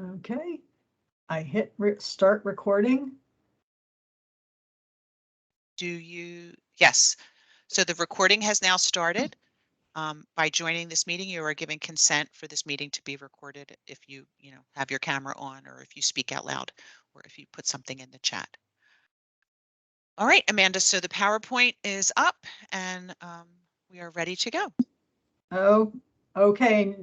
Okay, I hit start recording. Yes. So the recording has now started. By joining this meeting, you are giving consent for this meeting to be recorded if you have your camera on, or if you speak out loud, or if you put something in the chat. All right, Amanda, so the PowerPoint is up and we are ready to go. Oh, okay.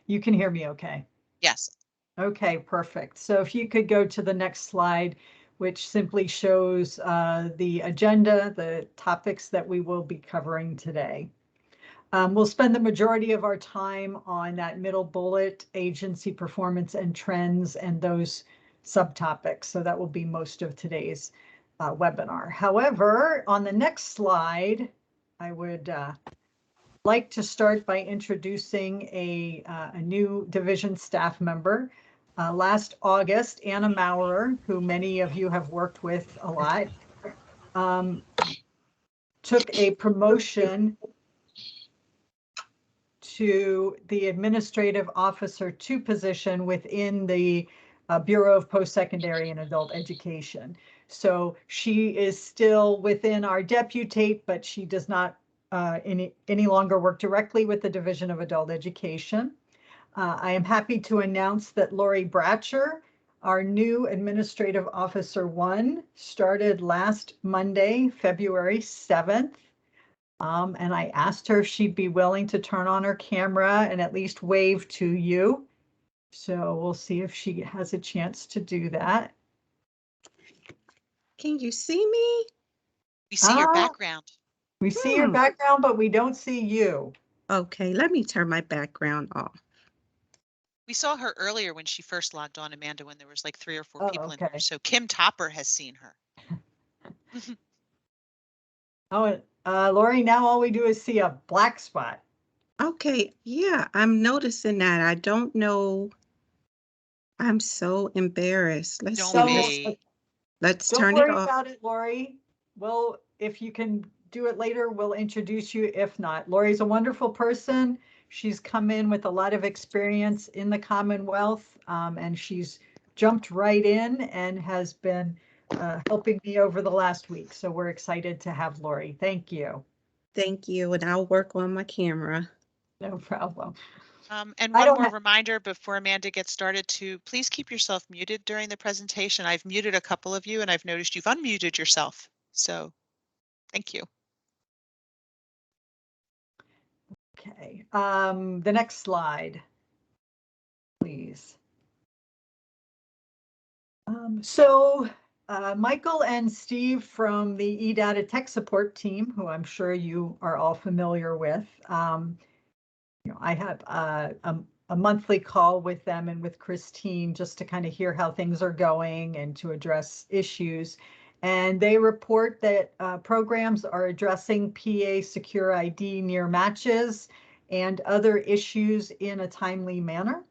You can hear me okay? Yes. Okay, perfect. So if you could go to the next slide, which simply shows the agenda, the topics that we will be covering today. We'll spend the majority of our time on that middle bullet, agency performance and trends, and those subtopics. So that will be most of today's webinar. However, on the next slide, I would like to start by introducing a new division staff member. Last August, Anna Maurer, who many of you have worked with a lot, took a promotion to the Administrative Officer 2 position within the Bureau of Post-Secondary and Adult Education. So she is still within our deputate, but she does not any longer work directly with the Division of Adult Education. I am happy to announce that Lori Bratcher, our new Administrative Officer 1, started last Monday, February 7th. And I asked her if she'd be willing to turn on her camera and at least wave to you. So we'll see if she has a chance to do that. Can you see me? We see your background. We see your background, but we don't see you. Okay, let me turn my background off. We saw her earlier when she first logged on, Amanda, when there was like 3 or 4 people in there. So Kim Topper has seen her. Lori, now all we do is see a black spot. Okay, yeah, I'm noticing that. I don't know. I'm so embarrassed. Let's Don't see. be. Let's Don't turn worry it off. about it, Lori. Well, if you can do it later, we'll introduce you. If not, Lori's a wonderful person. She's come in with a lot of experience in the Commonwealth, and she's jumped right in and has been helping me over the last week. So we're excited to have Lori. Thank you. Thank you, and I'll work on my camera. No problem. And one more reminder before Amanda gets started to please keep yourself muted during the presentation. I've muted a couple of you and I've noticed you've unmuted yourself. So thank you. Okay, the next slide, please. Michael and Steve from the eData Tech Support team, who I'm sure you are all familiar with, I have a monthly call with them and with Christine just to kind of hear how things are going and to address issues. And they report that programs are addressing PA Secure ID near matches and other issues in a timely manner.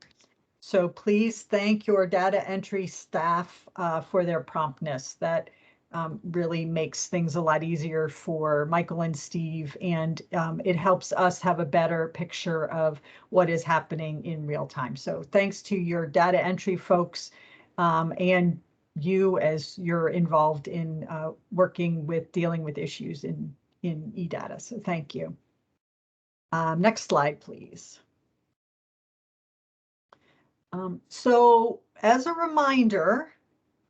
So please thank your data entry staff for their promptness. That really makes things a lot easier for Michael and Steve, and it helps us have a better picture of what is happening in real time. So thanks to your data entry folks and you as you're involved in working with dealing with issues in eData. So thank you. Next slide, please. So as a reminder,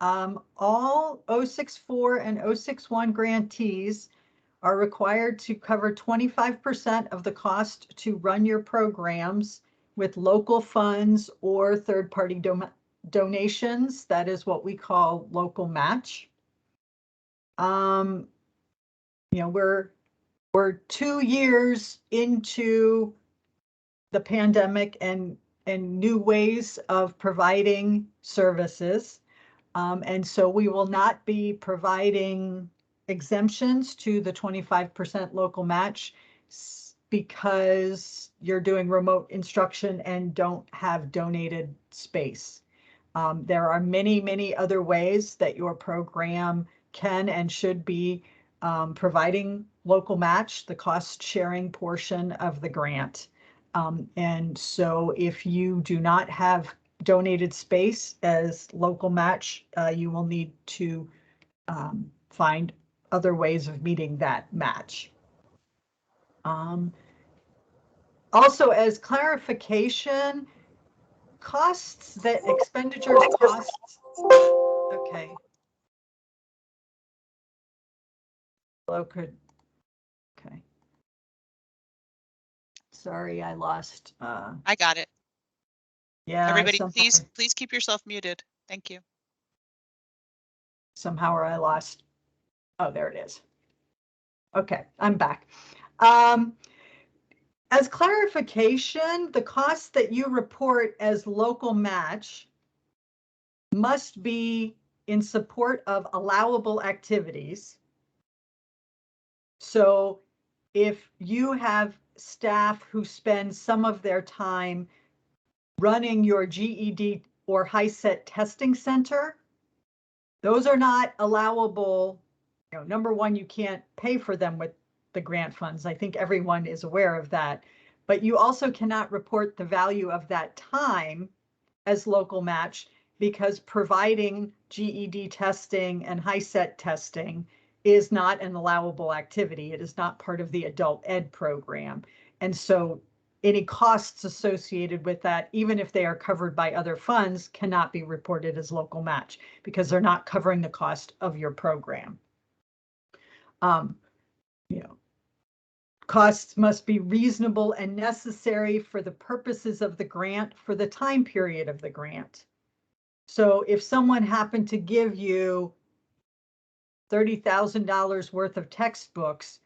all 064 and 061 grantees are required to cover 25% of the cost to run your programs with local funds or third-party donations. That is what we call local match. We're 2 years into the pandemic and new ways of providing services. And so we will not be providing exemptions to the 25% local match because you're doing remote instruction and don't have donated space. There are many, many other ways that your program can and should be providing local match, the cost sharing portion of the grant. And so if you do not have donated space as local match, you will need to find other ways of meeting that match. Also, as clarification, costs that expenditures costs. Okay. Hello, could. Okay. Sorry, I lost. I got it. Yeah. Everybody, please keep yourself muted. Thank you. Somehow, or I lost. Oh, there it is. Okay, I'm back. As clarification, the costs that you report as local match must be in support of allowable activities. So if you have staff who spend some of their time running your GED or HiSET testing center, those are not allowable. You know, number one, you can't pay for them with the grant funds. I think everyone is aware of that. But you also cannot report the value of that time as local match, because providing GED testing and HiSET testing is not an allowable activity. It is not part of the adult ed program. And so any costs associated with that, even if they are covered by other funds, cannot be reported as local match because they're not covering the cost of your program. You know, costs must be reasonable and necessary for the purposes of the grant for the time period of the grant. So if someone happened to give you $30,000 worth of textbooks,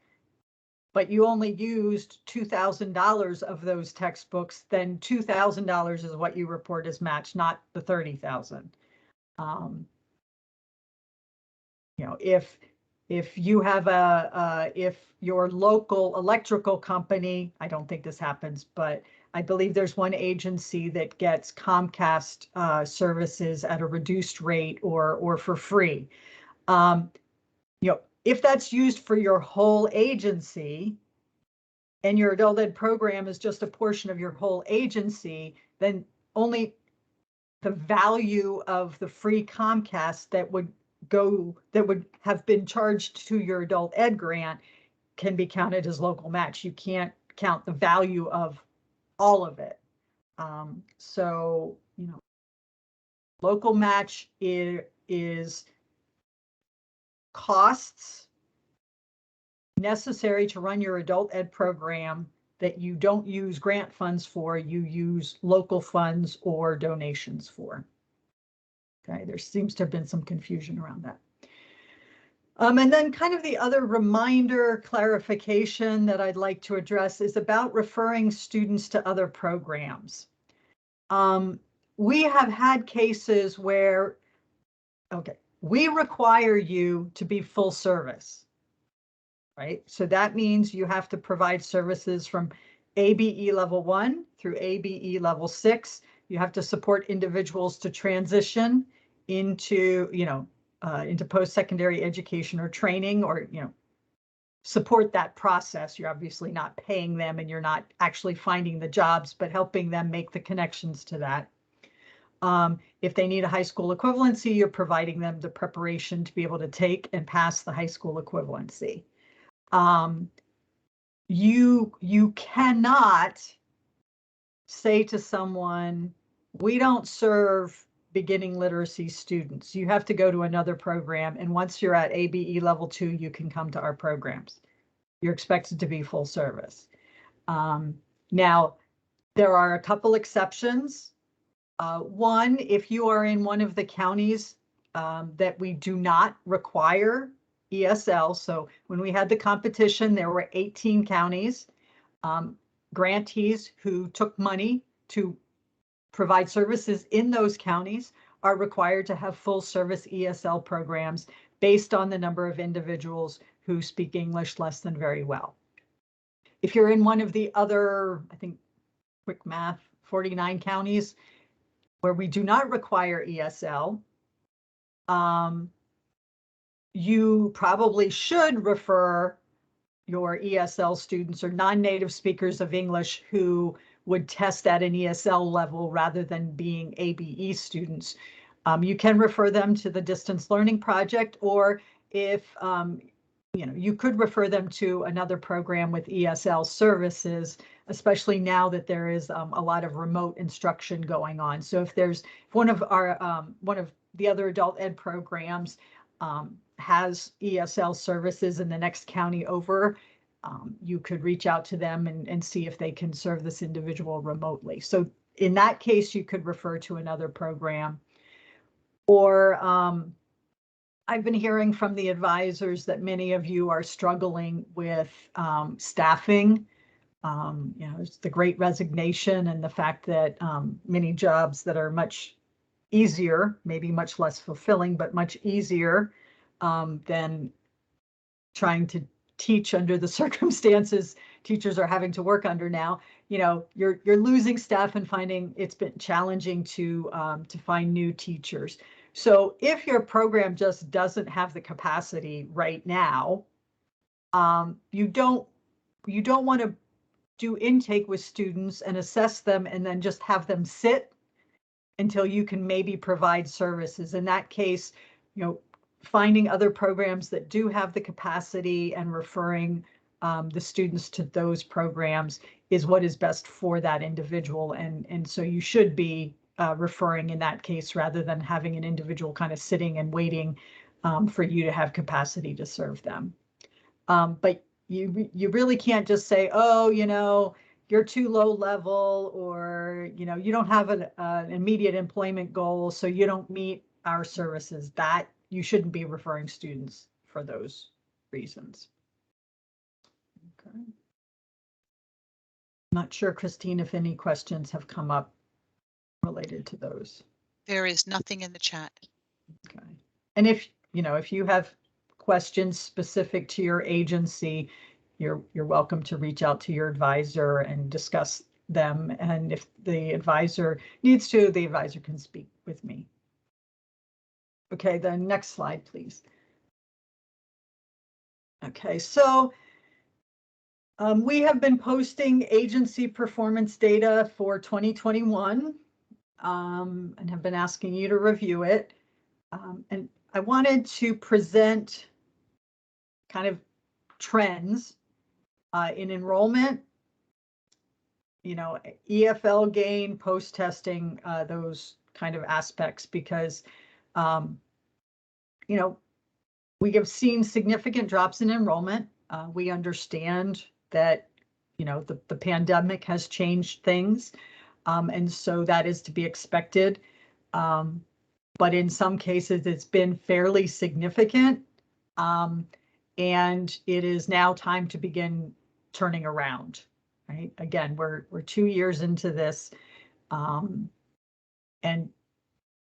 but you only used $2,000 of those textbooks, then $2,000 is what you report as match, not the $30,000. You know, if you have if your local electrical company, I don't think this happens, but I believe there's one agency that gets Comcast services at a reduced rate or for free. You know, if that's used for your whole agency and your adult ed program is just a portion of your whole agency, then only the value of the free Comcast that would have been charged to your adult ed grant can be counted as local match. You can't count the value of all of it. So, you know, local match is costs necessary to run your adult ed program that you don't use grant funds for, you use local funds or donations for. Okay, there seems to have been some confusion around that. And then kind of the other reminder clarification that I'd like to address is about referring students to other programs. We have had cases where, okay, we require you to be full service, right? So that means you have to provide services from ABE level 1 through ABE level 6. You have to support individuals to transition into, you know, into post-secondary education or training, or, you know, support that process. You're obviously not paying them and you're not actually finding the jobs, but helping them make the connections to that. If they need a high school equivalency, you're providing them the preparation to be able to take and pass the high school equivalency. You cannot say to someone, we don't serve beginning literacy students. You have to go to another program. And once you're at ABE level 2, you can come to our programs. You're expected to be full service. Now, there are a couple exceptions. One, if you are in one of the counties that we do not require ESL. So when we had the competition, there were 18 counties. Grantees who took money to provide services in those counties are required to have full service ESL programs based on the number of individuals who speak English less than very well. If you're in one of the other, I think, quick math, 49 counties where we do not require ESL, you probably should refer your ESL students or non-native speakers of English who would test at an ESL level rather than being ABE students. You can refer them to the distance learning project, or if you could refer them to another program with ESL services, especially now that there is a lot of remote instruction going on. So if one of the other adult ed programs has ESL services in the next county over, you could reach out to them and see if they can serve this individual remotely. So in that case, you could refer to another program. Or I've been hearing from the advisors that many of you are struggling with staffing. It's the Great Resignation and the fact that many jobs that are much easier, maybe much less fulfilling, but much easier than trying to teach under the circumstances teachers are having to work under now. You're losing staff and finding it's been challenging to find new teachers. So if your program just doesn't have the capacity right now, you don't want to do intake with students and assess them and then just have them sit until you can maybe provide services. In that case, finding other programs that do have the capacity and referring the students to those programs is what is best for that individual. And so you should be referring in that case rather than having an individual kind of sitting and waiting for you to have capacity to serve them. But you really can't just say, oh, you're too low level, or, you don't have an immediate employment goal, so you don't meet our services. That you shouldn't be referring students for those reasons. Okay. Not sure, Christine, if any questions have come up related to those. There is nothing in the chat. Okay. And if you have questions specific to your agency, you're welcome to reach out to your advisor and discuss them. And if the advisor needs to, the advisor can speak with me. Okay, the next slide, please. Okay, so we have been posting agency performance data for 2021 and have been asking you to review it. And I wanted to present kind of trends in enrollment, EFL gain, post-testing, those kind of aspects, because we have seen significant drops in enrollment. We understand that, the pandemic has changed things. And so that is to be expected. But in some cases, it's been fairly significant. And it is now time to begin turning around, right? Again, we're 2 years into this. And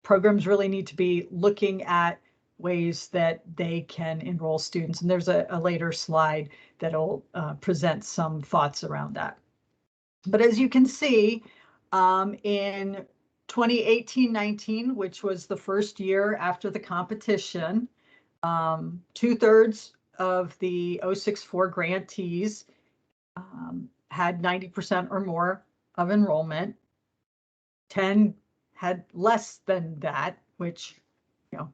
programs really need to be looking at ways that they can enroll students. And there's a later slide that'll present some thoughts around that. But as you can see, in 2018-19, which was the first year after the competition, 2/3 of the 064 grantees had 90% or more of enrollment. 10 had less than that, which,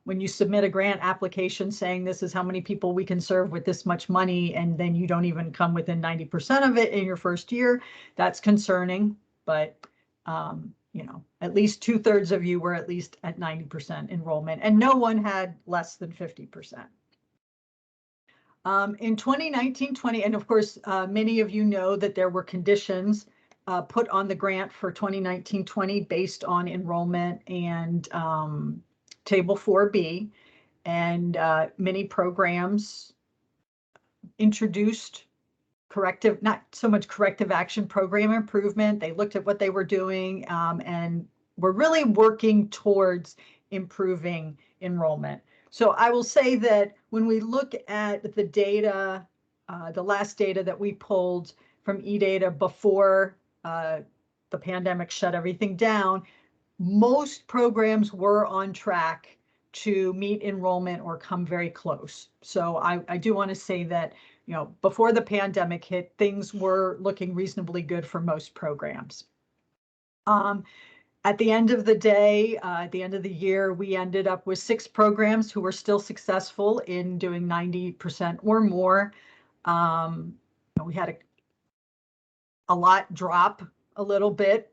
when you submit a grant application saying this is how many people we can serve with this much money, and then you don't even come within 90% of it in your first year, that's concerning. But, at least 2/3 of you were at least at 90% enrollment, and no one had less than 50%. In 2019-20, and of course, many of you know that there were conditions put on the grant for 2019-20 based on enrollment and Table 4B, and many programs introduced not so much corrective action, program improvement. They looked at what they were doing and were really working towards improving enrollment. So I will say that when we look at the data, the last data that we pulled from eData before the pandemic shut everything down, most programs were on track to meet enrollment or come very close. So I do want to say that, before the pandemic hit, things were looking reasonably good for most programs. At the end of the day, at the end of the year, we ended up with 6 programs who were still successful in doing 90% or more. We had a lot drop a little bit.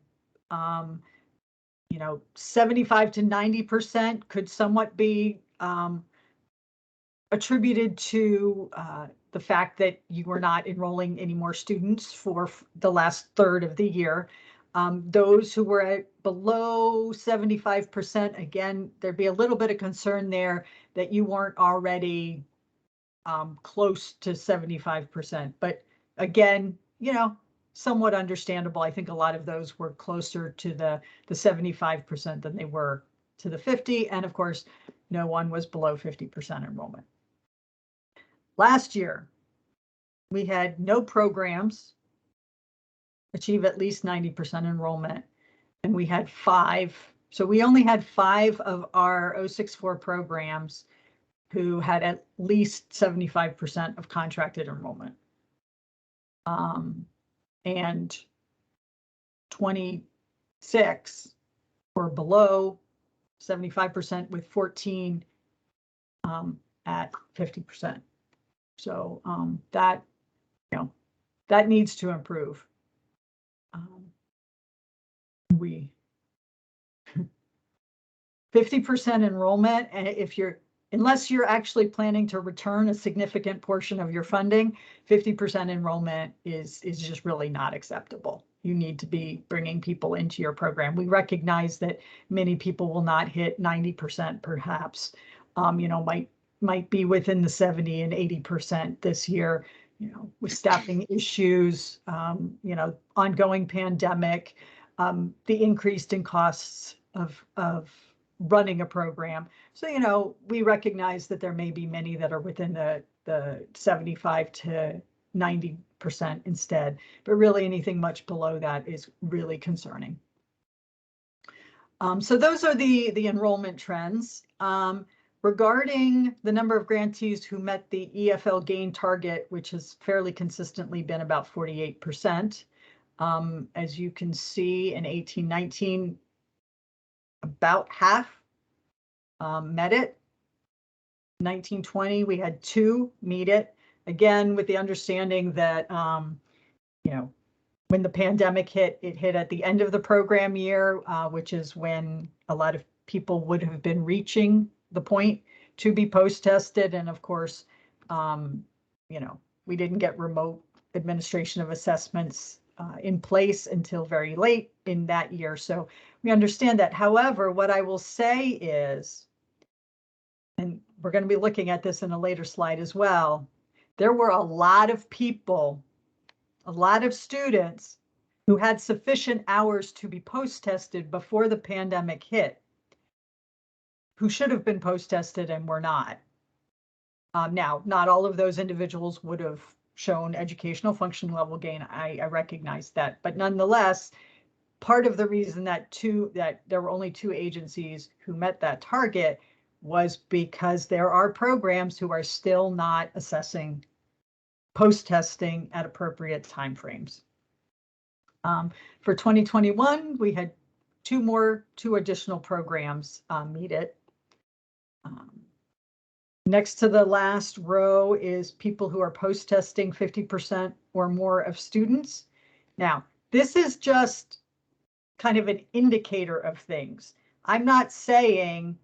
75 to 90% could somewhat be attributed to the fact that you were not enrolling any more students for the last third of the year. Those who were at below 75%, again, there'd be a little bit of concern there that you weren't already close to 75%. But again, somewhat understandable. I think a lot of those were closer to the 75% than they were to the 50. And of course, no one was below 50% enrollment. Last year, we had no programs achieve at least 90% enrollment, and we had 5. So we only had 5 of our 064 programs who had at least 75% of contracted enrollment. And 26 were below 75% with 14 at 50%. So that needs to improve. We 50% enrollment, and unless you're actually planning to return a significant portion of your funding, 50% enrollment is just really not acceptable. You need to be bringing people into your program. We recognize that many people will not hit 90%, perhaps, might be within the 70 and 80% this year, with staffing issues, ongoing pandemic, the increased in costs of running a program. So, we recognize that there may be many that are within the 75 to 90% instead, but really anything much below that is really concerning. So those are the enrollment trends. Regarding the number of grantees who met the EFL gain target, which has fairly consistently been about 48%. As you can see in 18-19, about half met it. 19-20, we had 2 meet it. Again, with the understanding that, when the pandemic hit, it hit at the end of the program year, which is when a lot of people would have been reaching the point to be post-tested. And of course, we didn't get remote administration of assessments in place until very late in that year. So we understand that. However, what I will say is, and we're going to be looking at this in a later slide as well, there were a lot of people, a lot of students who had sufficient hours to be post-tested before the pandemic hit, who should have been post-tested and were not. Now, not all of those individuals would have shown educational function level gain. I recognize that, but nonetheless, part of the reason that there were only 2 agencies who met that target was because there are programs who are still not assessing post-testing at appropriate timeframes. For 2021, we had 2 additional programs meet it. Next to the last row is people who are post-testing 50% or more of students. Now, this is just kind of an indicator of things. I'm not saying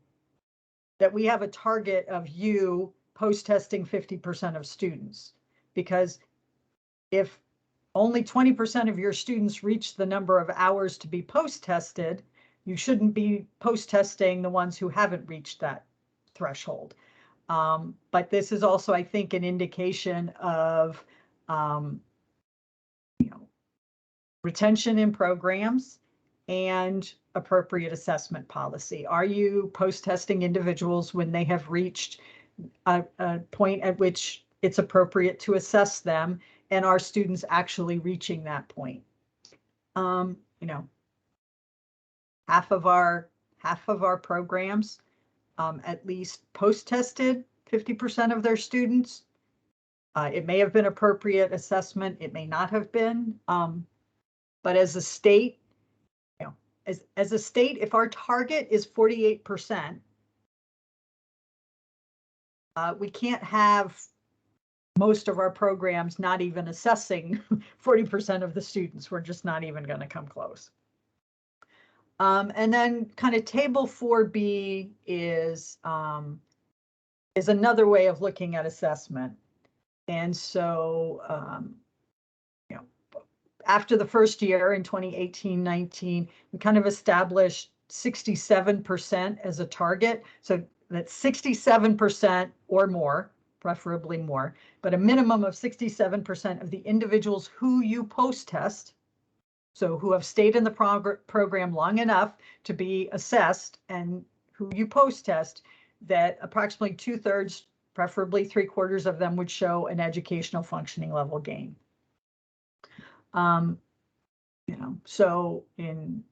that we have a target of you post-testing 50% of students, because if only 20% of your students reach the number of hours to be post-tested, you shouldn't be post-testing the ones who haven't reached that threshold. But this is also, I think, an indication of retention in programs and appropriate assessment policy. Are you post-testing individuals when they have reached a point at which it's appropriate to assess them, and are students actually reaching that point? Half of our programs at least post-tested 50% of their students. It may have been appropriate assessment, it may not have been. But as a state, as a state, if our target is 48%, we can't have most of our programs not even assessing 40% of the students. We're just not even going to come close. And then kind of table 4B is another way of looking at assessment. And so, you know, after the first year in 2018-19, we kind of established 67% as a target. So that's 67% or more, preferably more, but a minimum of 67% of the individuals who you post-test, so who have stayed in the program long enough to be assessed and who you post-test, that approximately 2/3, preferably 3/4 of them would show an educational functioning level gain. You know, so in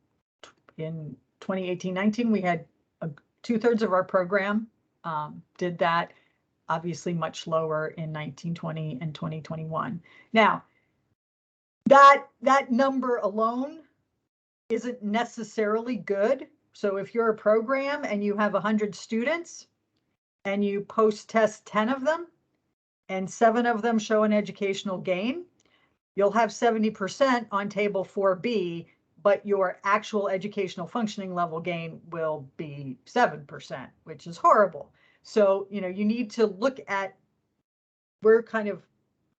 2018-19, we had 2/3 of our program did that. Obviously much lower in 1920 and 2021. Now, that number alone isn't necessarily good. So if you're a program and you have 100 students and you post-test 10 of them and 7 of them show an educational gain, you'll have 70% on table 4B, but your actual educational functioning level gain will be 7%, which is horrible. So, you know, you need to look at, we're kind of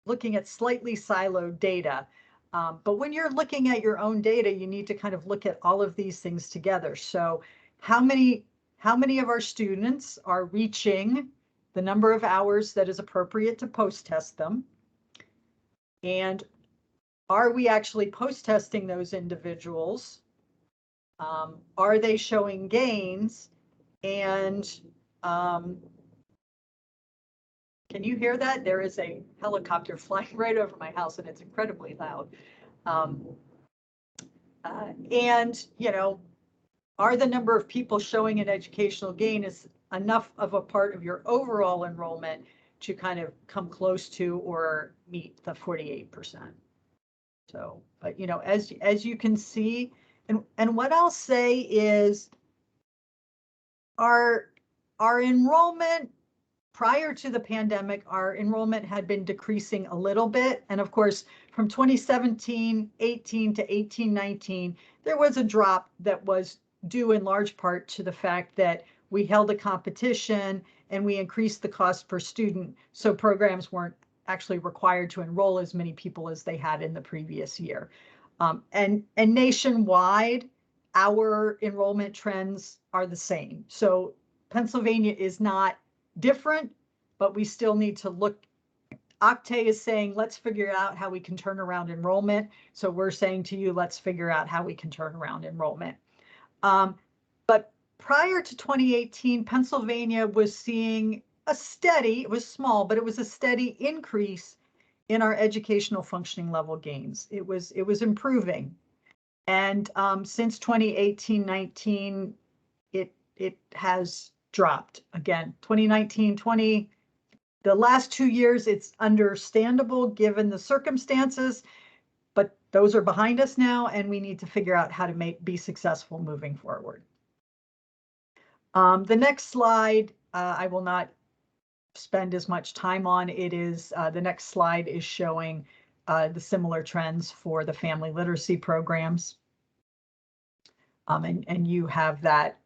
looking at slightly siloed data. But when you're looking at your own data, you need to kind of look at all of these things together. So how many of our students are reaching the number of hours that is appropriate to post-test them? And are we actually post-testing those individuals? Are they showing gains? And can you hear that? There is a helicopter flying right over my house and it's incredibly loud. And, you know, are the number of people showing an educational gain is enough of a part of your overall enrollment to kind of come close to or meet the 48%? So, but, you know, as you can see, and what I'll say is our enrollment prior to the pandemic, our enrollment had been decreasing a little bit. And of course, from 2017-18 to 18-19, there was a drop that was due in large part to the fact that we held a competition and we increased the cost per student. So programs weren't actually required to enroll as many people as they had in the previous year. And nationwide, our enrollment trends are the same. So Pennsylvania is not different, but we still need to look. Octay is saying, let's figure out how we can turn around enrollment. So we're saying to you, let's figure out how we can turn around enrollment. But prior to 2018, Pennsylvania was seeing a steady, it was small, but it was a steady increase in our educational functioning level gains. It was improving. And since 2018-19, it has dropped again. 2019-20, the last 2 years, it's understandable given the circumstances, but those are behind us now, and we need to figure out how to be successful moving forward. The next slide, I will not spend as much time on. It is the next slide is showing the similar trends for the family literacy programs. And you have that,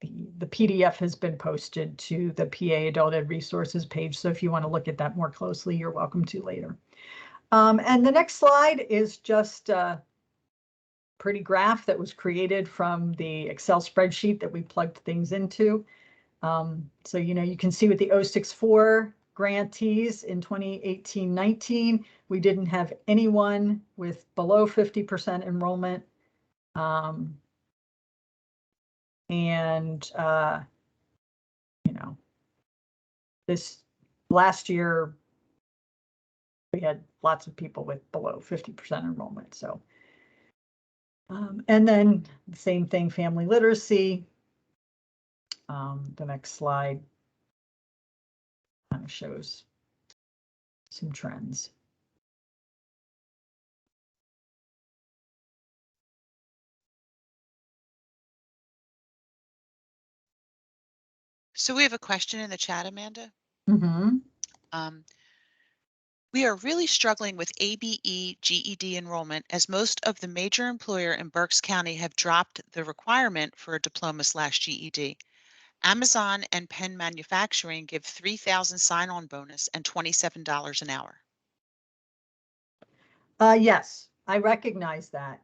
the PDF has been posted to the PA Adult Ed Resources page. So if you want to look at that more closely, you're welcome to later. And the next slide is just a pretty graph that was created from the Excel spreadsheet that we plugged things into. So, you know, you can see with the 064 grantees in 2018-19, we didn't have anyone with below 50% enrollment. You know, this last year, we had lots of people with below 50% enrollment. So, and then the same thing, family literacy. The next slide kind of shows some trends. So we have a question in the chat, Amanda. Mm-hmm. We are really struggling with ABE GED enrollment as most of the major employer in Berks County have dropped the requirement for a diploma/GED. Amazon and Penn Manufacturing give $3,000 sign-on bonus and $27 an hour. Yes, I recognize that.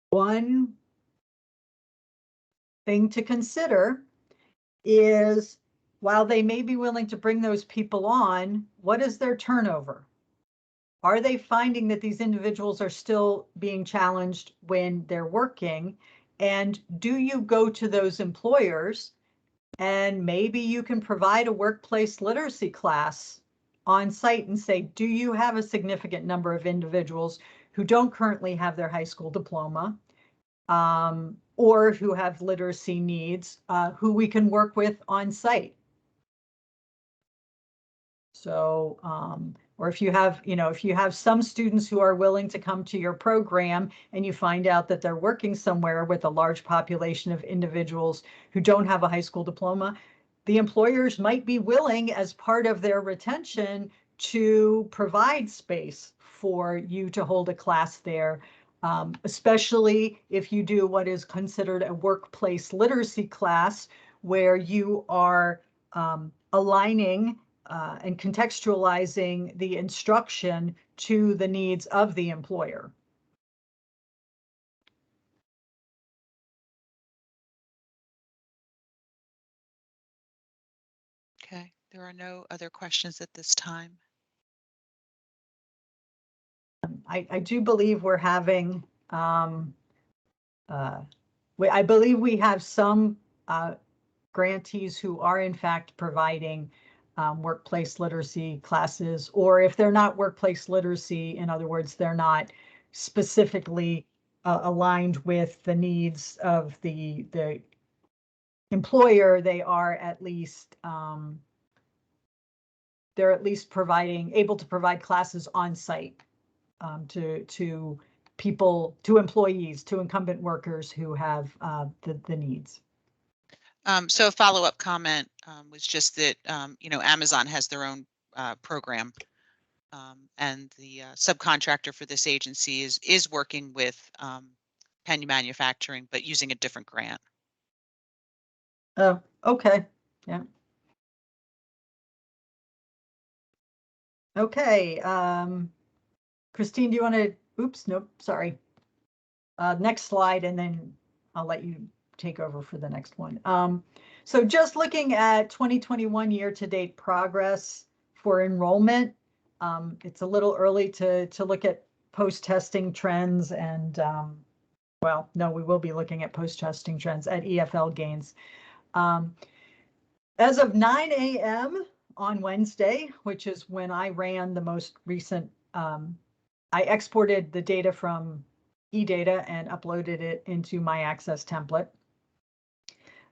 One thing to consider is while they may be willing to bring those people on, what is their turnover? Are they finding that these individuals are still being challenged when they're working? And do you go to those employers and maybe you can provide a workplace literacy class on site and say, do you have a significant number of individuals who don't currently have their high school diploma, or who have literacy needs, who we can work with on site? So, or if you have, if you have some students who are willing to come to your program and you find out that they're working somewhere with a large population of individuals who don't have a high school diploma, the employers might be willing, as part of their retention, to provide space for you to hold a class there, especially if you do what is considered a workplace literacy class, where you are aligning and contextualizing the instruction to the needs of the employer. Okay, there are no other questions at this time. I do believe we're having, I believe we have some grantees who are in fact providing workplace literacy classes, or if they're not workplace literacy, in other words, they're not specifically aligned with the needs of the employer, they are at least they're at least able to provide classes on site to people, to employees, to incumbent workers who have the needs. So a follow-up comment was just that, Amazon has their own program, and the subcontractor for this agency is working with Penn Manufacturing, but using a different grant. Oh, okay. Yeah. Okay. Christine, do you want to, oops, nope, sorry. Next slide, and then I'll let you take over for the next one. So just looking at 2021 year-to-date progress for enrollment, it's a little early to look at post-testing trends, and well, no, we will be looking at post-testing trends at EFL gains. As of 9 a.m. on Wednesday, which is when I ran the most recent, I exported the data from eData and uploaded it into my Access template.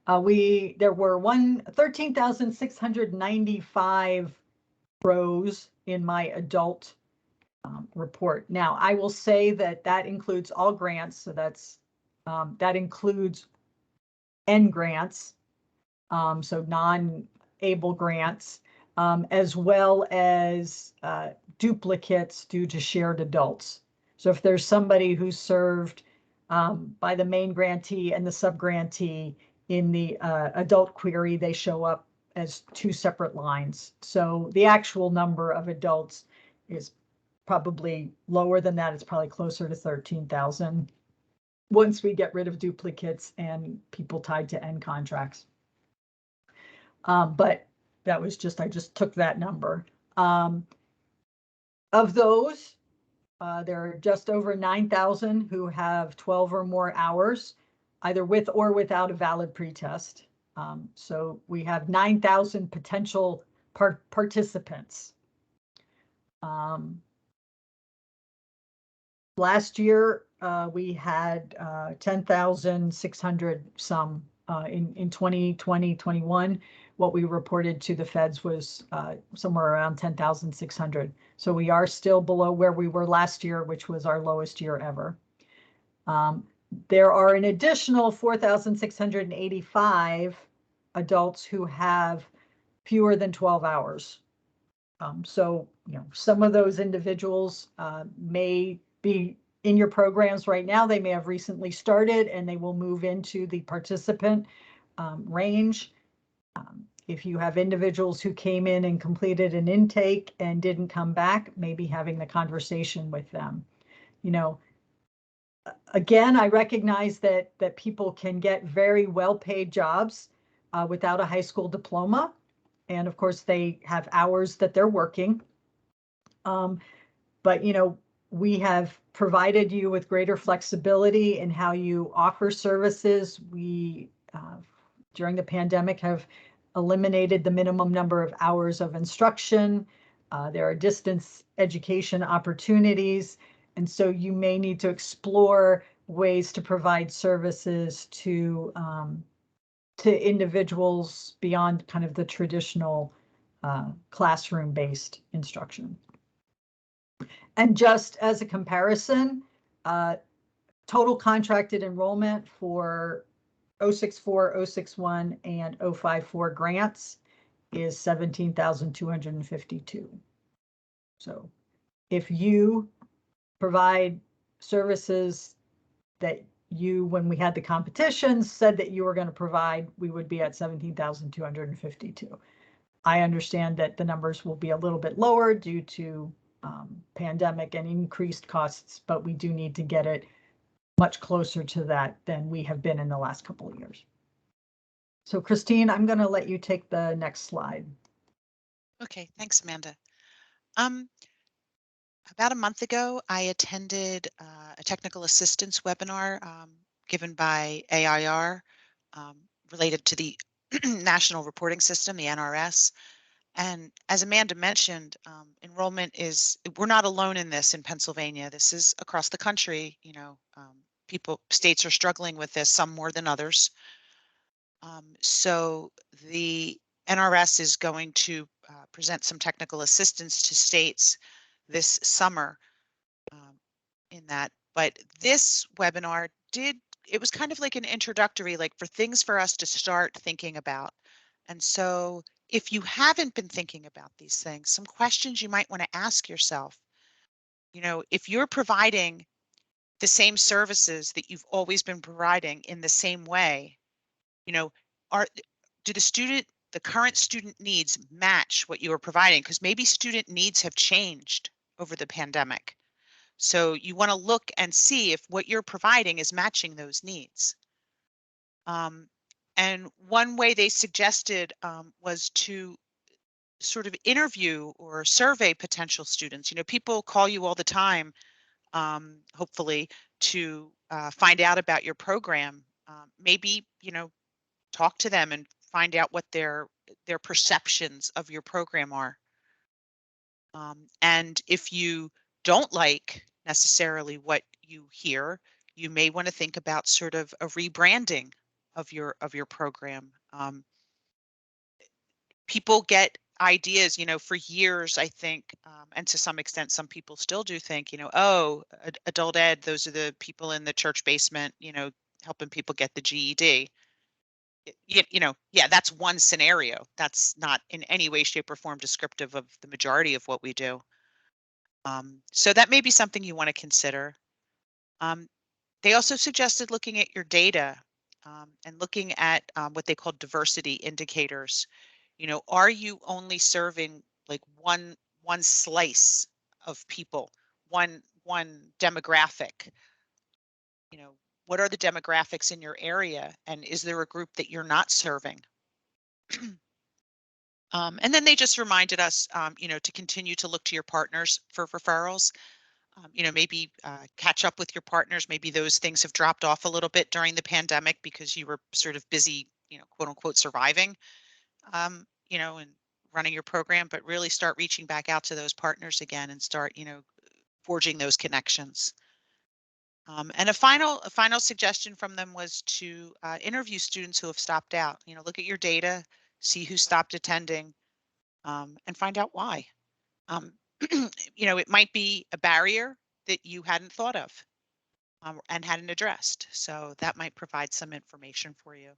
There were 13,695 rows in my adult report. Now, I will say that includes all grants, so that includes N grants, so non-able grants, as well as duplicates due to shared adults. So if there's somebody who's served by the main grantee and the sub-grantee in the adult query, they show up as two separate lines. So the actual number of adults is probably lower than that. It's probably closer to 13,000 once we get rid of duplicates and people tied to N contracts. But that was I just took that number. Of those, there are just over 9,000 who have 12 or more hours, either with or without a valid pretest. So we have 9,000 potential participants. Last year, we had 10,600 some. In 2020, 21, what we reported to the feds was somewhere around 10,600. So we are still below where we were last year, which was our lowest year ever. There are an additional 4,685 adults who have fewer than 12 hours. So, some of those individuals may be in your programs right now. They may have recently started and they will move into the participant range. If you have individuals who came in and completed an intake and didn't come back, maybe having the conversation with them. Again, I recognize that people can get very well-paid jobs without a high school diploma. And of course, they have hours that they're working. But, we have provided you with greater flexibility in how you offer services. We, during the pandemic, have eliminated the minimum number of hours of instruction. There are distance education opportunities. And so you may need to explore ways to provide services to individuals beyond kind of the traditional classroom-based instruction. And just as a comparison, total contracted enrollment for 064, 061, and 054 grants is 17,252. So if you provide services that you, when we had the competitions, said that you were going to provide, we would be at 17,252. I understand that the numbers will be a little bit lower due to pandemic and increased costs, but we do need to get it much closer to that than we have been in the last couple of years. So Christine, I'm going to let you take the next slide. Okay, thanks, Amanda. About a month ago, I attended a technical assistance webinar given by AIR related to the National Reporting System, the NRS. And as Amanda mentioned, enrollment we're not alone in this in Pennsylvania. This is across the country. States are struggling with this, some more than others. So the NRS is going to present some technical assistance to states this summer in that. But this webinar it was kind of like an introductory, like for things for us to start thinking about. And so if you haven't been thinking about these things, some questions you might want to ask yourself, if you're providing the same services that you've always been providing in the same way, do the current student needs match what you are providing? Because maybe student needs have changed over the pandemic. So you want to look and see if what you're providing is matching those needs. And one way they suggested was to sort of interview or survey potential students. People call you all the time, hopefully, to find out about your program. Maybe, talk to them and find out what their perceptions of your program are. And if you don't like necessarily what you hear, you may want to think about sort of a rebranding of your program. People get ideas, for years, I think, and to some extent, some people still do think, oh, adult ed, those are the people in the church basement, helping people get the GED. Yeah, that's one scenario. That's not in any way, shape, or form descriptive of the majority of what we do. So that may be something you want to consider. They also suggested looking at your data and looking at what they call diversity indicators. Are you only serving like one slice of people, one demographic? What are the demographics in your area, and is there a group that you're not serving? And then they just reminded us, to continue to look to your partners for referrals. Maybe catch up with your partners. Maybe those things have dropped off a little bit during the pandemic because you were sort of busy, quote unquote, surviving, and running your program, but really start reaching back out to those partners again and start, forging those connections. And a final suggestion from them was to interview students who have stopped out. Look at your data, see who stopped attending, and find out why. It might be a barrier that you hadn't thought of and hadn't addressed. So that might provide some information for you.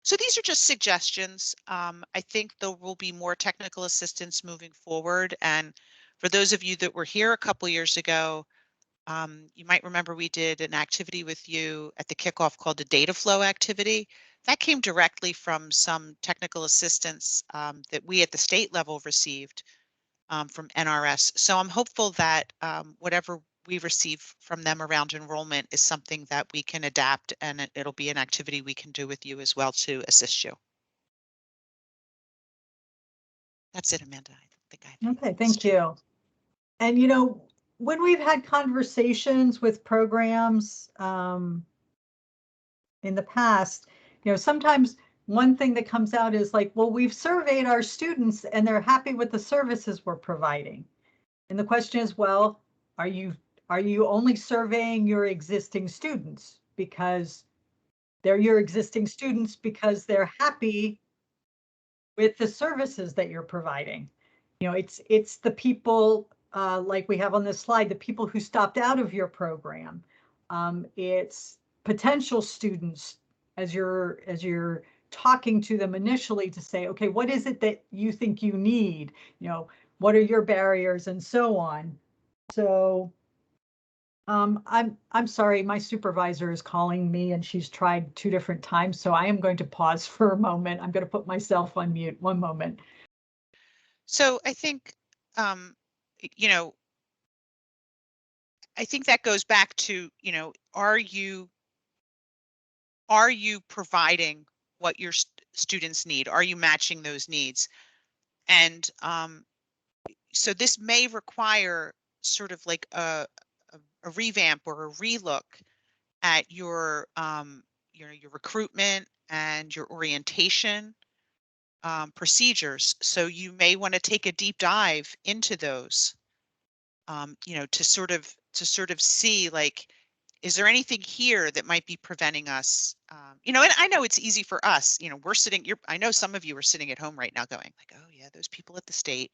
So these are just suggestions. I think there will be more technical assistance moving forward. And for those of you that were here a couple years ago, you might remember we did an activity with you at the kickoff called the data flow activity. That came directly from some technical assistance that we at the state level received from NRS. So I'm hopeful that whatever we receive from them around enrollment is something that we can adapt, and it'll be an activity we can do with you as well to assist you. That's it, Amanda. I don't think I have anything Okay, else thank to- you. And when we've had conversations with programs in the past, sometimes one thing that comes out is like, well, we've surveyed our students and they're happy with the services we're providing. And the question is, well, are you only surveying your existing students because they're your existing students because they're happy with the services that you're providing? It's the people like we have on this slide, the people who stopped out of your program. It's potential students as you're talking to them initially to say, okay, what is it that you think you need? What are your barriers and so on. So I'm sorry, my supervisor is calling me and she's tried 2 different times, so I am going to pause for a moment. I'm going to put myself on mute. One moment. So I think, you know, I think that goes back to, are you providing what your students need? Are you matching those needs? And so this may require sort of like a revamp or a relook at your your recruitment and your orientation procedures. So you may want to take a deep dive into those, to sort of see, like, is there anything here that might be preventing us? And I know it's easy for us, we're sitting, I know some of you are sitting at home right now going like, oh yeah, those people at the state.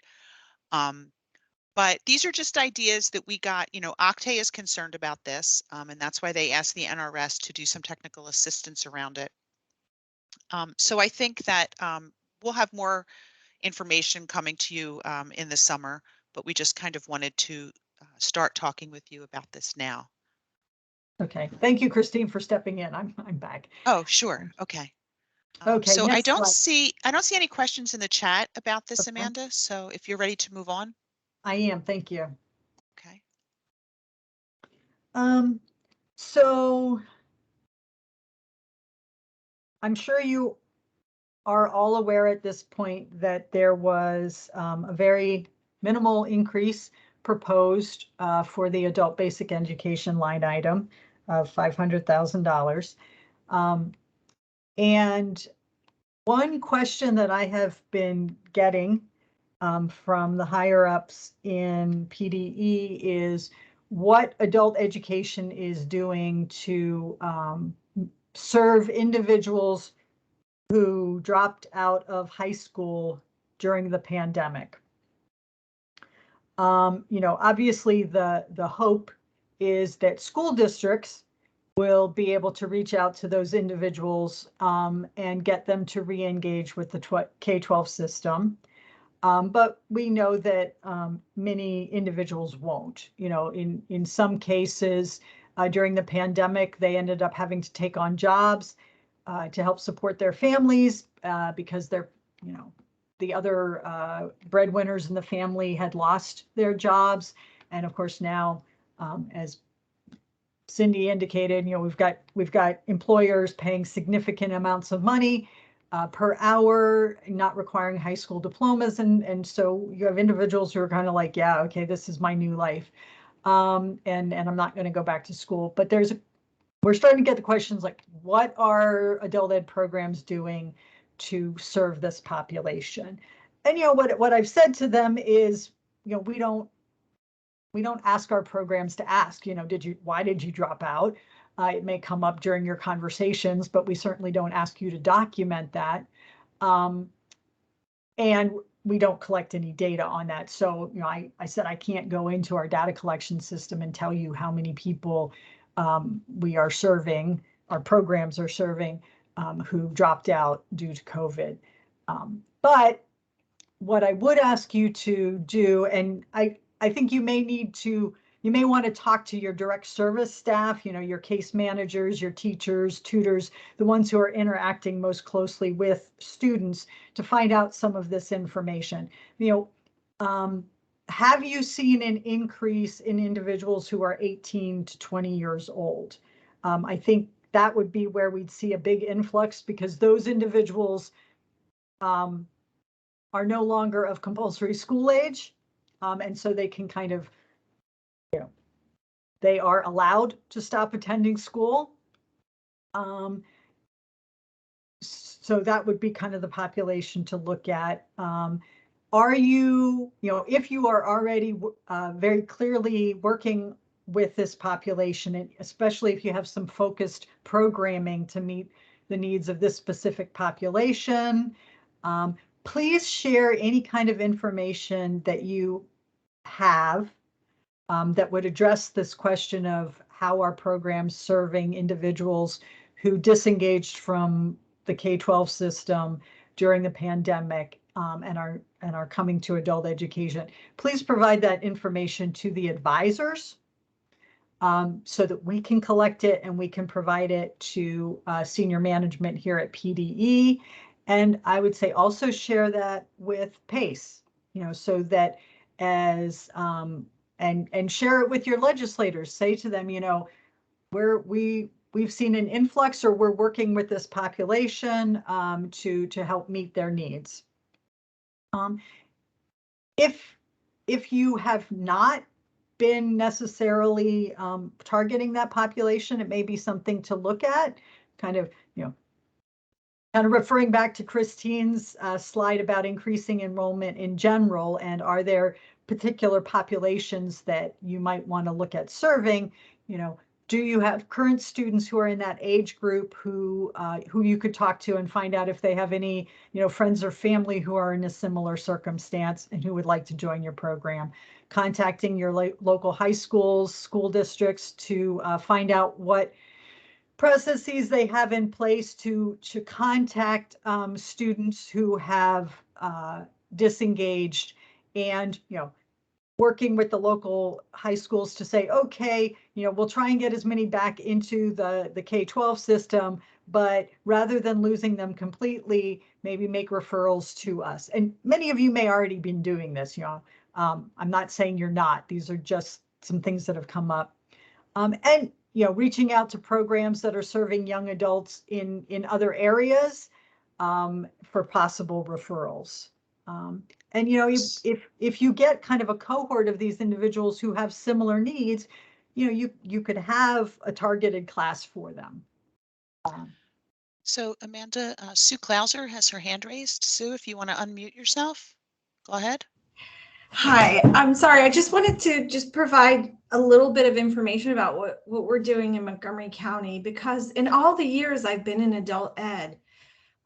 But these are just ideas that we got. Octay is concerned about this, and that's why they asked the NRS to do some technical assistance around it. So I think that we'll have more information coming to you in the summer, but we just kind of wanted to start talking with you about this now. Okay, thank you, Christine, for stepping in. I'm back. Oh, sure. Okay. Okay, So I next don't slide. see any questions in the chat about this, Okay. Amanda. So if you're ready to move on. I am, thank you. Okay. So I'm sure you are all aware at this point that there was a very minimal increase proposed for the adult basic education line item of $500,000. And one question that I have been getting from the higher ups in PDE is what adult education is doing to serve individuals who dropped out of high school during the pandemic. Obviously the hope is that school districts will be able to reach out to those individuals and get them to re-engage with the K-12 system. But we know that many individuals won't. In some cases during the pandemic, they ended up having to take on jobs to help support their families because they're, the other breadwinners in the family had lost their jobs. And of course now, as Cindy indicated, we've got employers paying significant amounts of money per hour, not requiring high school diplomas. And so you have individuals who are kind of like, yeah, okay, this is my new life. And I'm not going to go back to school. But we're starting to get the questions like, what are adult ed programs doing to serve this population? And what I've said to them is, we don't ask our programs to ask, why did you drop out? It may come up during your conversations, but we certainly don't ask you to document that. And we don't collect any data on that. So, I said I can't go into our data collection system and tell you how many people we are serving, our programs are serving. who dropped out due to COVID. But what I would ask you to do, and I think you may want to talk to your direct service staff, your case managers, your teachers, tutors, the ones who are interacting most closely with students to find out some of this information. Have you seen an increase in individuals who are 18 to 20 years old? I think that would be where we'd see a big influx, because those individuals are no longer of compulsory school age. And so they can kind of, they are allowed to stop attending school. So that would be kind of the population to look at. Are you, if you are already very clearly working with this population, and especially if you have some focused programming to meet the needs of this specific population, please share any kind of information that you have that would address this question of how our programs serving individuals who disengaged from the K-12 system during the pandemic and are coming to adult education. Please provide that information to the advisors so that we can collect it and we can provide it to senior management here at PDE. And I would say also share that with PACE, so that as and share it with your legislators. Say to them, we've seen an influx, or we're working with this population to help meet their needs. If you have not been necessarily targeting that population, it may be something to look at, kind of referring back to Christine's slide about increasing enrollment in general, and are there particular populations that you might want to look at serving? Do you have current students who are in that age group who you could talk to and find out if they have any, friends or family who are in a similar circumstance and who would like to join your program? Contacting your local high schools, school districts to find out what processes they have in place to contact students who have disengaged, and working with the local high schools to say, okay, we'll try and get as many back into the K-12 system, but rather than losing them completely, maybe make referrals to us. And many of you may already been doing this. I'm not saying you're not. These are just some things that have come up. And reaching out to programs that are serving young adults in other areas for possible referrals. And if you get kind of a cohort of these individuals who have similar needs, you could have a targeted class for them. So Amanda, Sue Klauser has her hand raised. Sue, if you want to unmute yourself, go ahead. Hi, I'm sorry. I just wanted to provide a little bit of information about what we're doing in Montgomery County, because in all the years I've been in adult ed,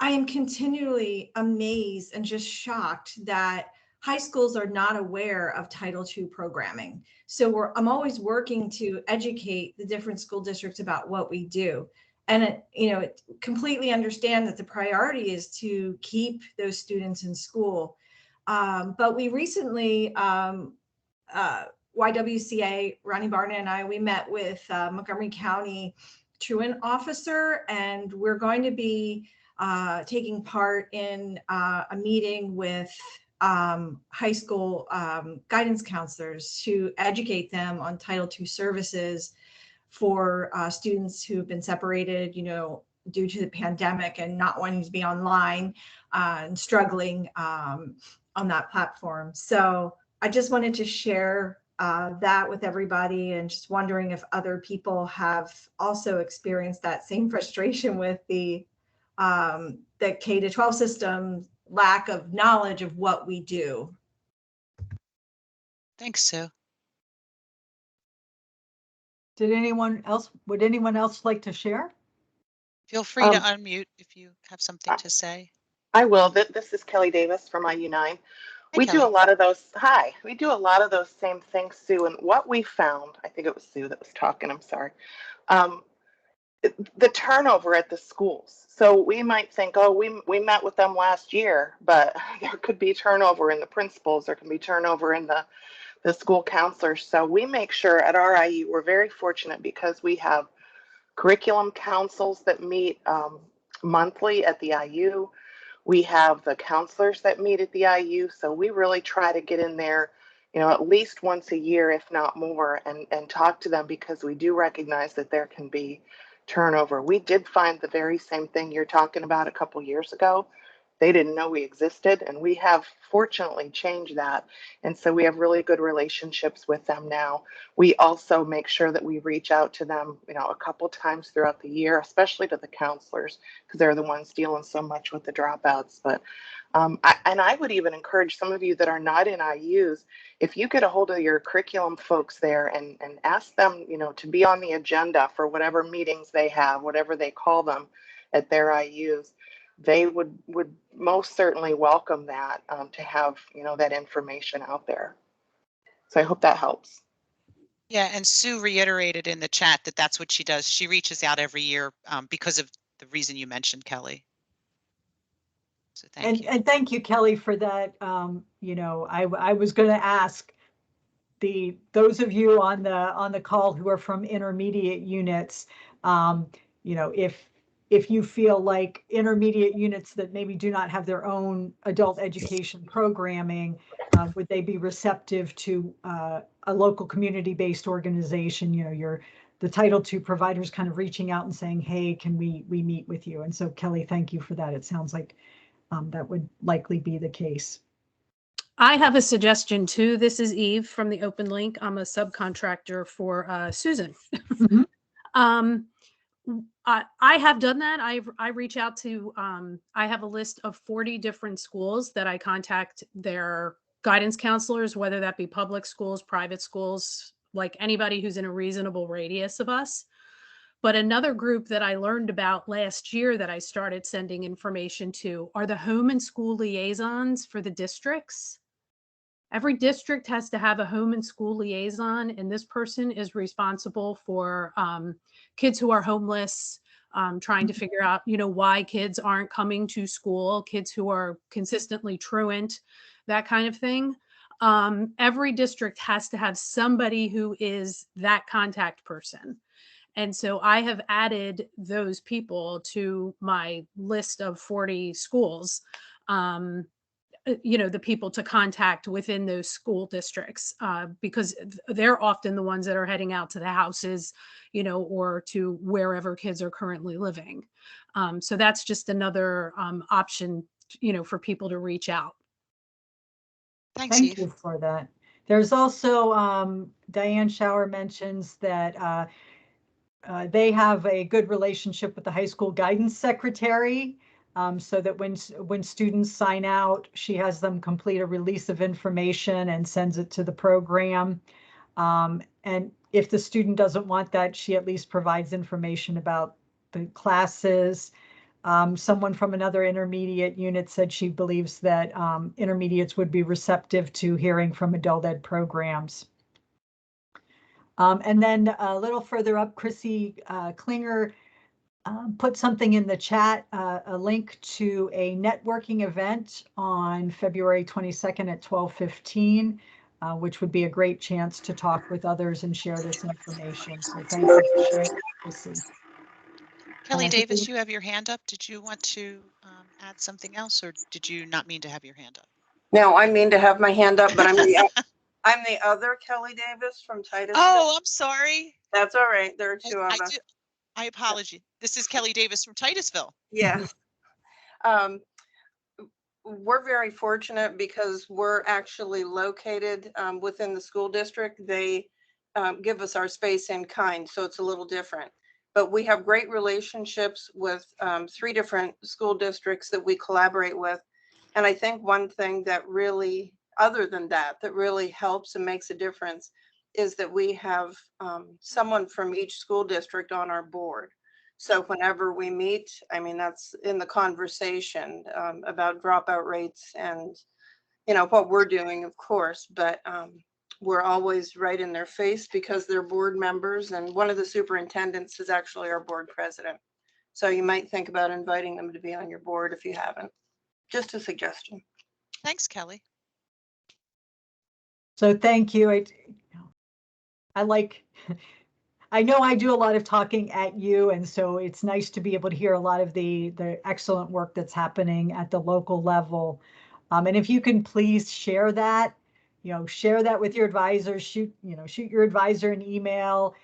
I am continually amazed and just shocked that high schools are not aware of Title II programming. So I'm always working to educate the different school districts about what we do. And completely understand that the priority is to keep those students in school. But we recently, YWCA, Ronnie Barna and I, we met with Montgomery County truant officer, and we're going to be taking part in a meeting with high school guidance counselors to educate them on Title II services for students who have been separated, due to the pandemic and not wanting to be online and struggling on that platform. So I just wanted to share that with everybody, and just wondering if other people have also experienced that same frustration with the K-12 system, lack of knowledge of what we do. Thanks, Sue. Would anyone else like to share? Feel free to unmute if you have something to say. I will. This is Kelly Davis from IU9. We do a lot of those. Hi, we do a lot of those same things, Sue. And what we found, I think it was Sue that was talking, I'm sorry. the turnover at the schools. So we might think, oh, we met with them last year, but there could be turnover in the principals, there can be turnover in the school counselors. So we make sure at our IU, we're very fortunate because we have curriculum councils that meet monthly at the IU. We have the counselors that meet at the IU. So we really try to get in there, at least once a year, if not more, and talk to them, because we do recognize that there can be turnover. We did find the very same thing you're talking about a couple years ago. They didn't know we existed, and we have fortunately changed that. And so we have really good relationships with them now. We also make sure that we reach out to them, a couple times throughout the year, especially to the counselors, because they're the ones dealing so much with the dropouts. But I would even encourage some of you that are not in IUs, if you get a hold of your curriculum folks there and ask them, to be on the agenda for whatever meetings they have, whatever they call them at their IUs, they would most certainly welcome that, to have, that information out there. So I hope that helps. Yeah, and Sue reiterated in the chat that that's what she does. She reaches out every year because of the reason you mentioned, Kelly. So thank you. And thank you, Kelly, for that. I was going to ask those of you on the call who are from intermediate units, if you feel like intermediate units that maybe do not have their own adult education programming, would they be receptive to a local community-based organization? The Title II providers kind of reaching out and saying, hey, can we meet with you? And so Kelly, thank you for that. It sounds like that would likely be the case. I have a suggestion too. This is Eve from the Open Link. I'm a subcontractor for Susan. Mhm. I have done that. I reach out to, I have a list of 40 different schools that I contact their guidance counselors, whether that be public schools, private schools, like anybody who's in a reasonable radius of us. But another group that I learned about last year that I started sending information to are the home and school liaisons for the districts. Every district has to have a home and school liaison, and this person is responsible for kids who are homeless, trying to figure out, why kids aren't coming to school, kids who are consistently truant, that kind of thing. Every district has to have somebody who is that contact person. And so I have added those people to my list of 40 schools, the people to contact within those school districts, because they're often the ones that are heading out to the houses, or to wherever kids are currently living. So that's just another option, for people to reach out. Thanks, Thank Eve. you for that. There's also, Diane Schauer mentions that they have a good relationship with the high school guidance secretary, so that when students sign out, she has them complete a release of information and sends it to the program. And if the student doesn't want that, she at least provides information about the classes. Someone from another intermediate unit said she believes that intermediates would be receptive to hearing from adult ed programs. And then a little further up, Chrissy Klinger put something in the chat, a link to a networking event on February 22nd at 12:15, which would be a great chance to talk with others and share this information. So thank you for sharing, Chrissy. Kelly Davis, you have your hand up. Did you want to add something else, or did you not mean to have your hand up? No, I mean to have my hand up, but I'm the other Kelly Davis from Titusville. Oh, I'm sorry. That's all right. There are two of us. I apologize. This is Kelly Davis from Titusville. Yes. We're very fortunate because we're actually located within the school district. They give us our space in kind, so it's a little different. But we have great relationships with 3 different school districts that we collaborate with. And I think one thing that really, other than that really helps and makes a difference is that we have someone from each school district on our board. So whenever we meet, I mean, that's in the conversation about dropout rates and, what we're doing, of course, but we're always right in their face because they're board members, and one of the superintendents is actually our board president. So you might think about inviting them to be on your board if you haven't. Just a suggestion. Thanks, Kelly. So thank you. I like, I know I do a lot of talking at you, and so it's nice to be able to hear a lot of the excellent work that's happening at the local level. And if you can please share that, share that with your advisors, shoot your advisor an email,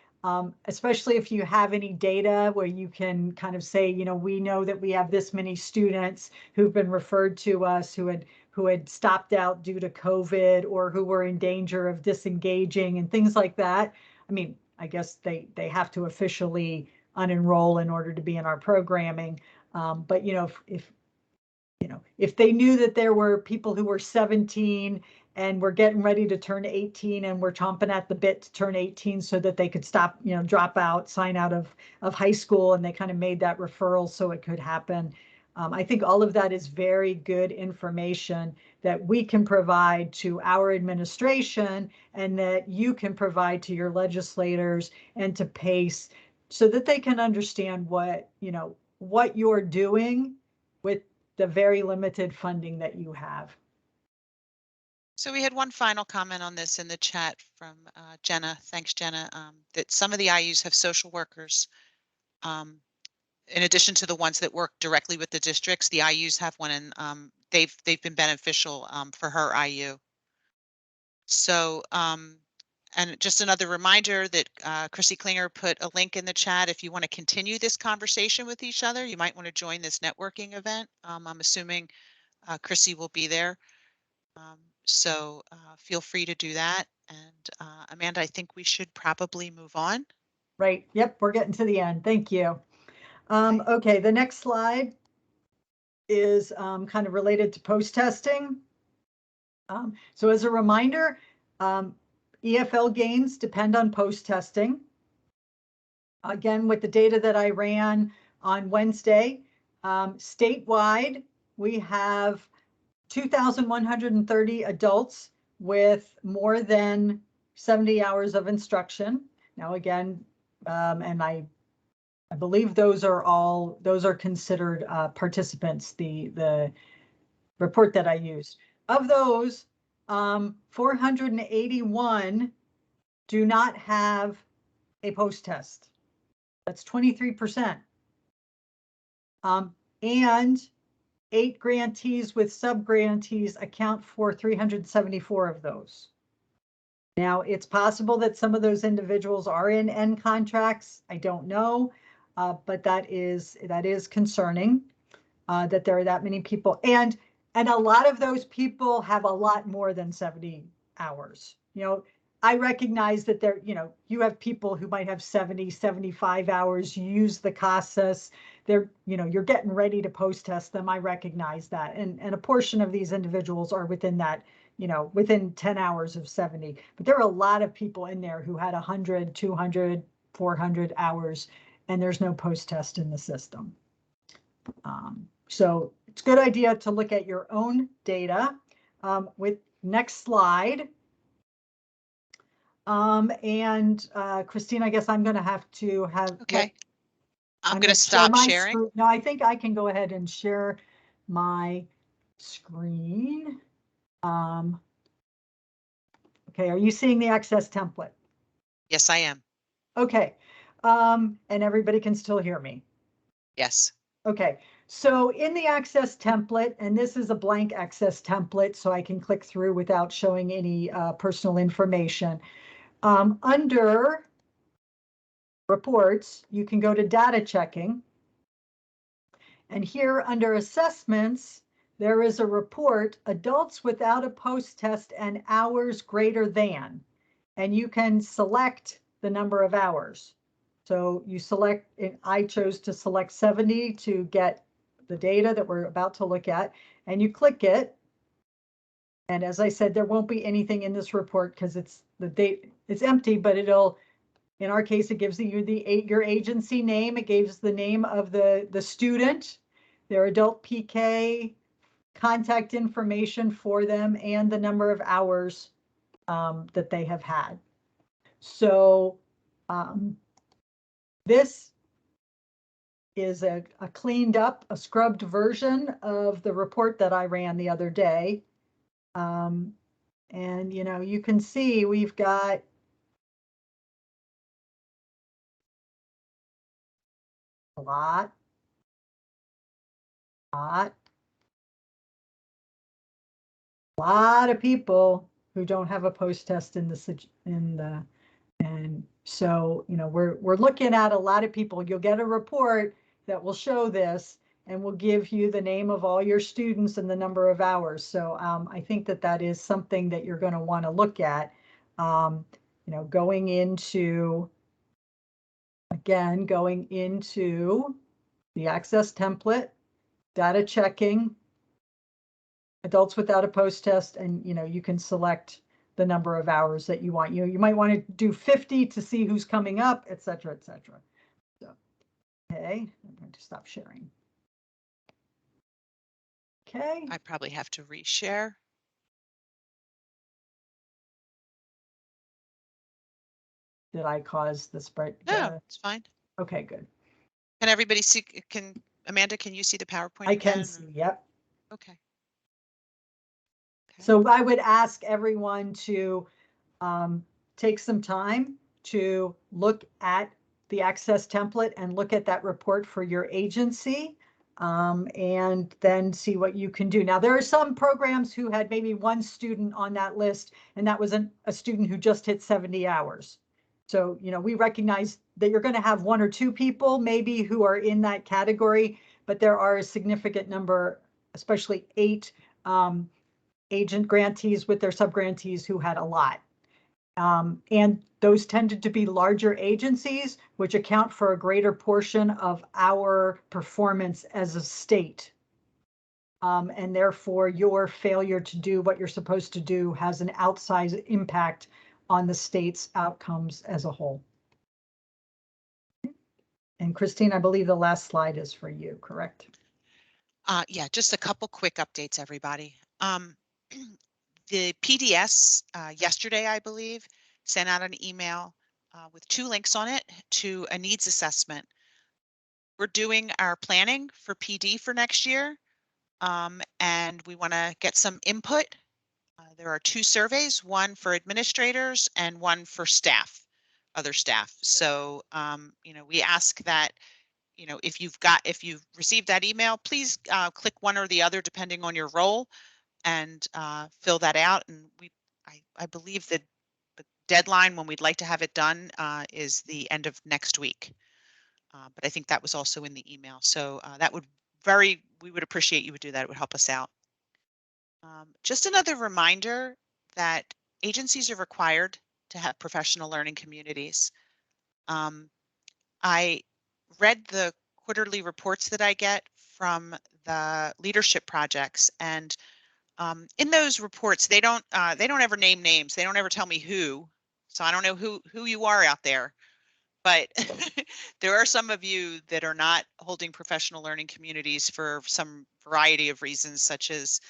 especially if you have any data where you can kind of say, we know that we have this many students who've been referred to us who had stopped out due to COVID or who were in danger of disengaging and things like that. I mean, I guess they have to officially unenroll in order to be in our programming. But if they knew that there were people who were 17 and were getting ready to turn 18 and were chomping at the bit to turn 18 so that they could stop, drop out, sign out of high school, and they kind of made that referral so it could happen. I think all of that is very good information that we can provide to our administration and that you can provide to your legislators and to PACE so that they can understand what you're doing with the very limited funding that you have. So we had one final comment on this in the chat from Jenna. Thanks, Jenna. That some of the IUs have social workers. In addition to the ones that work directly with the districts, the IUs have one, and they've been beneficial for her IU. So, and just another reminder that Chrissy Klinger put a link in the chat. If you want to continue this conversation with each other, you might want to join this networking event. I'm assuming Chrissy will be there. So feel free to do that. And Amanda, I think we should probably move on. Right. Yep. We're getting to the end. Thank you. Okay. The next slide is kind of related to post-testing. So as a reminder, EFL gains depend on post-testing. Again, with the data that I ran on Wednesday, statewide, we have 2,130 adults with more than 70 hours of instruction. Now, again, and I believe those are considered participants, the report that I used. Of those, 481 do not have a post-test. That's 23%. And 8 grantees with sub-grantees account for 374 of those. Now, it's possible that some of those individuals are in end contracts. I don't know, but that is concerning that there are that many people. And a lot of those people have a lot more than 70 hours. I recognize that there, you have people who might have 70, 75 hours, use the CASAS. They're, you're getting ready to post-test them. I recognize that. And a portion of these individuals are within that, within 10 hours of 70. But there are a lot of people in there who had 100, 200, 400 hours, and there's no post-test in the system. So it's a good idea to look at your own data. With next slide. And Christine, I guess I'm going to have to have. Okay. I'm going to stop sharing. No, I think I can go ahead and share my screen. Okay, are you seeing the access template? Yes, I am. Okay, and everybody can still hear me? Yes. Okay, so in the access template, and this is a blank access template, so I can click through without showing any personal information. Under reports, you can go to data checking. And here under assessments, there is a report, adults without a post-test and hours greater than, and you can select the number of hours. So you select, I chose to select 70 to get the data that we're about to look at, and you click it. And as I said, there won't be anything in this report because it's empty, but it'll, in our case, it gives you your agency name. It gives the name of the student, their adult PK, contact information for them, and the number of hours that they have had. So this is a cleaned up, a scrubbed version of the report that I ran the other day. And, you know, you can see we've got a lot of people who don't have a post-test and so, you know, we're looking at a lot of people. You'll get a report that will show this and will give you the name of all your students and the number of hours. So I think that is something that you're going to want to look at, you know, going into the access template, data checking, adults without a post-test, and, you know, you can select the number of hours that you want. You might want to do 50 to see who's coming up, et cetera, et cetera. So, okay, I'm going to stop sharing. Okay. I probably have to reshare. Did I cause the spread? No, it's fine. Okay, good. Can everybody see? Amanda, can you see the PowerPoint I again? can see, yep. Okay. So I would ask everyone to take some time to look at the access template and look at that report for your agency, and then see what you can do. Now, there are some programs who had maybe one student on that list, and that was a student who just hit 70 hours. So, you know, we recognize that you're going to have one or two people maybe who are in that category, but there are a significant number, especially 8 agent grantees with their subgrantees who had a lot. And those tended to be larger agencies, which account for a greater portion of our performance as a state. And therefore, your failure to do what you're supposed to do has an outsized impact on the state's outcomes as a whole. And Christine, I believe the last slide is for you, correct? Yeah, just a couple quick updates, everybody. The PDS yesterday, I believe, sent out an email with 2 links on it to a needs assessment. We're doing our planning for PD for next year, and we want to get some input. There are 2 surveys, one for administrators and one for staff, other staff. So, you know, we ask that, you know, if you've received that email, please click one or the other depending on your role and fill that out. And I believe that the deadline when we'd like to have it done is the end of next week. But I think that was also in the email. So that we would appreciate you would do that. It would help us out. Just another reminder that agencies are required to have professional learning communities. I read the quarterly reports that I get from the leadership projects, and in those reports, they don't ever name names. They don't ever tell me who. So I don't know who you are out there, but there are some of you that are not holding professional learning communities for some variety of reasons, such as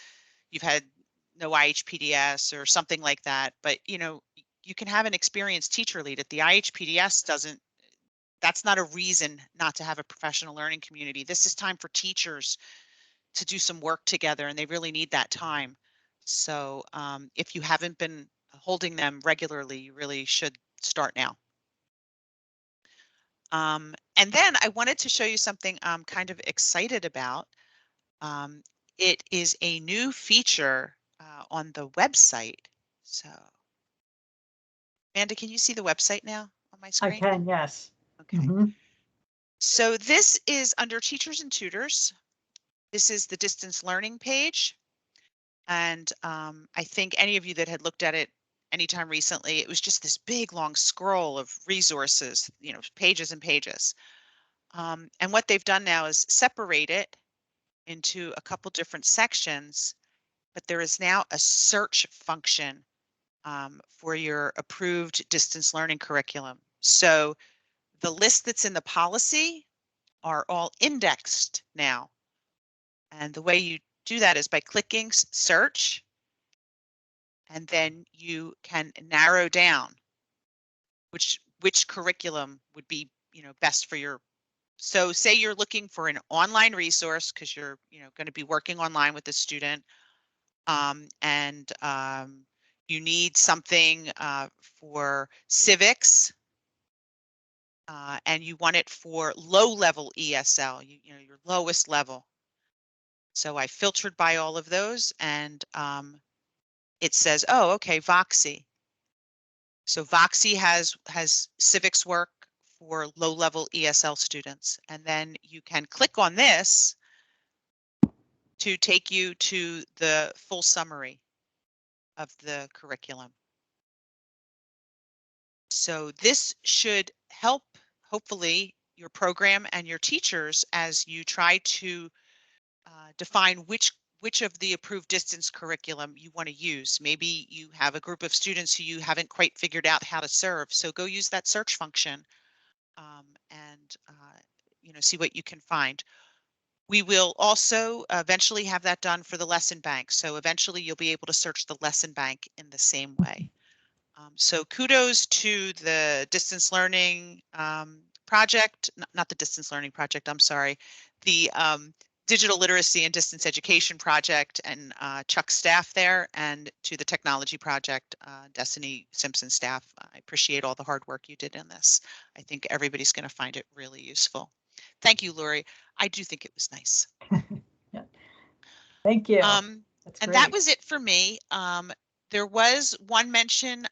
you've had no IHPDS or something like that. But, you know, you can have an experienced teacher lead it. The IHPDS doesn't, that's not a reason not to have a professional learning community. This is time for teachers to do some work together, and they really need that time. So if you haven't been holding them regularly, you really should start now. And then I wanted to show you something I'm kind of excited about. It is a new feature on the website. So, Amanda, can you see the website now on my screen? I can, yes. Okay. So this is under Teachers and Tutors. This is the distance learning page. And I think any of you that had looked at it anytime recently, it was just this big long scroll of resources, you know, pages and pages. And what they've done now is separate it into a couple different sections, but there is now a search function for your approved distance learning curriculum. So the list that's in the policy are all indexed now. And the way you do that is by clicking search, and then you can narrow down which curriculum would be, best for your. So say you're looking for an online resource because you're, going to be working online with the student, and you need something for civics, and you want it for low-level ESL, your lowest level. So I filtered by all of those, and it says, oh, okay, Voxy. So Voxy has civics work for low-level ESL students, and then you can click on this to take you to the full summary of the curriculum. So this should help, hopefully, your program and your teachers as you try to define which of the approved distance curriculum you want to use. Maybe you have a group of students who you haven't quite figured out how to serve. So go use that search function, and see what you can find. We will also eventually have that done for the lesson bank. So eventually you'll be able to search the lesson bank in the same way. So kudos to the distance learning project, not the distance learning project, I'm sorry, the digital literacy and distance education project, and Chuck's staff there, and to the technology project, Destiny Simpson staff. I appreciate all the hard work you did in this. I think everybody's going to find it really useful. Thank you, Lori. I do think it was nice. Yeah. Thank you. That's And great. that was it for me. There was one mention,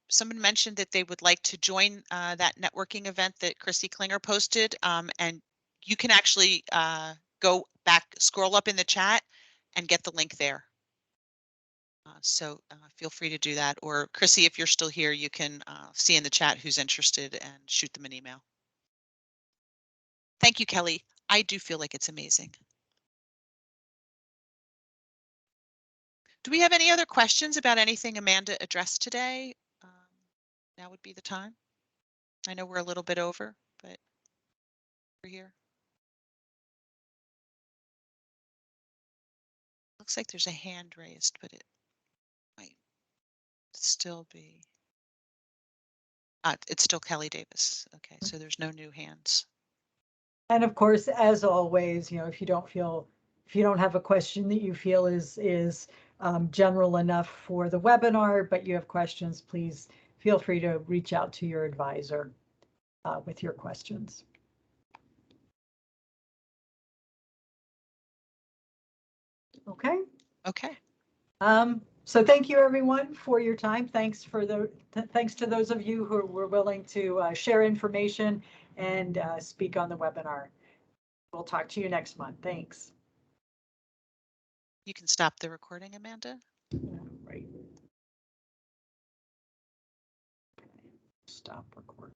someone mentioned that they would like to join that networking event that Chrissy Klinger posted, and you can actually go back, scroll up in the chat and get the link there. So feel free to do that. Or Chrissy, if you're still here, you can see in the chat who's interested and shoot them an email. Thank you, Kelly. I do feel like it's amazing. Do we have any other questions about anything Amanda addressed today? Now would be the time. I know we're a little bit over, but we're here. Looks like there's a hand raised, but it might still be. It's still Kelly Davis. Okay, so there's no new hands. And of course, as always, if you don't have a question that you feel is general enough for the webinar, but you have questions, please feel free to reach out to your advisor with your questions. Okay. Okay. So thank you everyone for your time. Thanks to those of you who were willing to share information and speak on the webinar. We'll talk to you next month. Thanks. You can stop the recording, Amanda. Right. Stop recording.